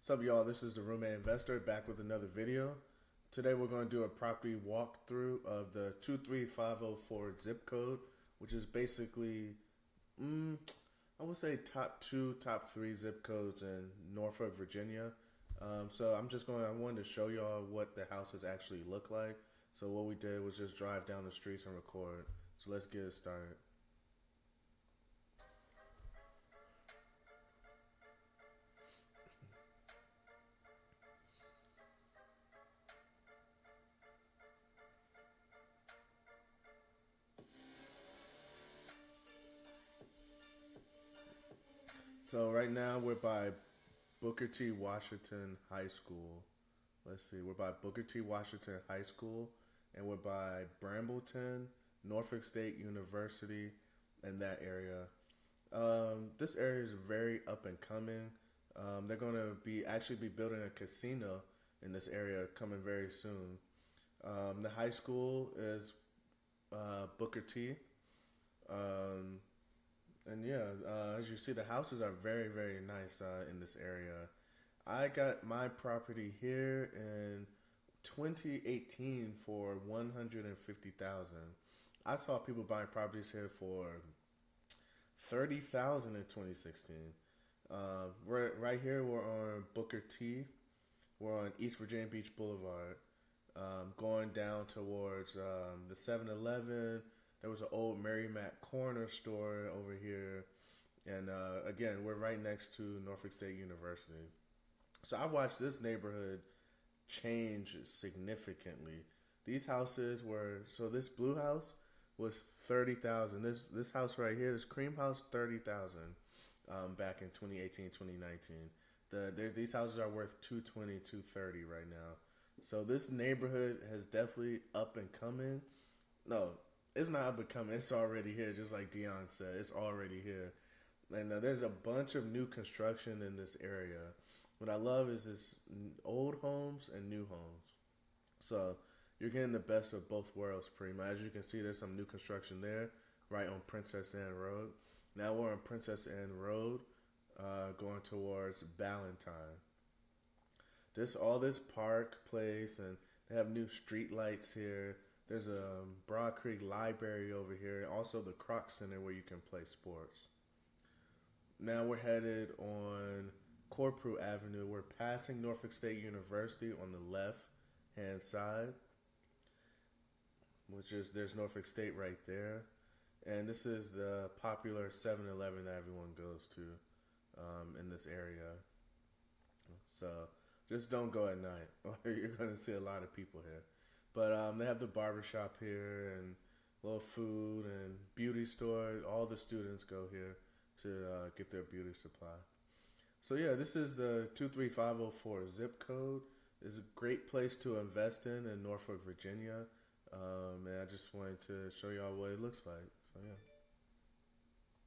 What's up, y'all? This is the Roommate Investor back with another video. Today we're going to do a property walkthrough of the 23504 zip code, which is basically, I would say top two, top three zip codes in Norfolk, Virginia. I wanted to show y'all what the houses actually look like. So what we did was just drive down the streets and record. So let's get it started. So right now we're by Booker T. Washington High School. Let's see, we're by Booker T. Washington High School, and we're by Brambleton, Norfolk State University, and that area. This area is very up and coming. They're going to be actually be building a casino in this area coming very soon. The high school is Booker T. Um, and yeah, as you see, the houses are very, very nice in this area. I got my property here in 2018 for 150,000. I saw people buying properties here for 30,000 in 2016. We're right here. We're on Booker T. We're on East Virginia Beach Boulevard, going down towards the 7-Eleven. There was an old Mary Mac corner store over here, and again, we're right next to Norfolk State University. So I watched this neighborhood change significantly. These houses were this blue house was 30,000. This house right here, this cream house, 30,000. Back in 2018, 2019. These houses are worth 220, 230 right now. So this neighborhood has definitely up and coming. No, it's not up and coming. It's already here, just like Dion said. It's already here. And there's a bunch of new construction in this area. What I love is this old homes and new homes. So you're getting the best of both worlds, pretty much. As you can see, there's some new construction there, right on Princess Anne Road. Now we're on Princess Anne Road, going towards Ballantyne. All this park place, and they have new street lights here. There's a Broad Creek Library over here, and also the Croc Center where you can play sports. Now we're headed on Corporal Avenue. We're passing Norfolk State University on the left hand side, which is there's Norfolk State right there. And this is the popular 7-Eleven that everyone goes to in this area. So just don't go at night, or you're going to see a lot of people here. But they have the barbershop here and little food and beauty store. All the students go here to get their beauty supply. So yeah, this is the 23504 zip code. It's a great place to invest in Norfolk, Virginia. And I just wanted to show y'all what it looks like. So yeah.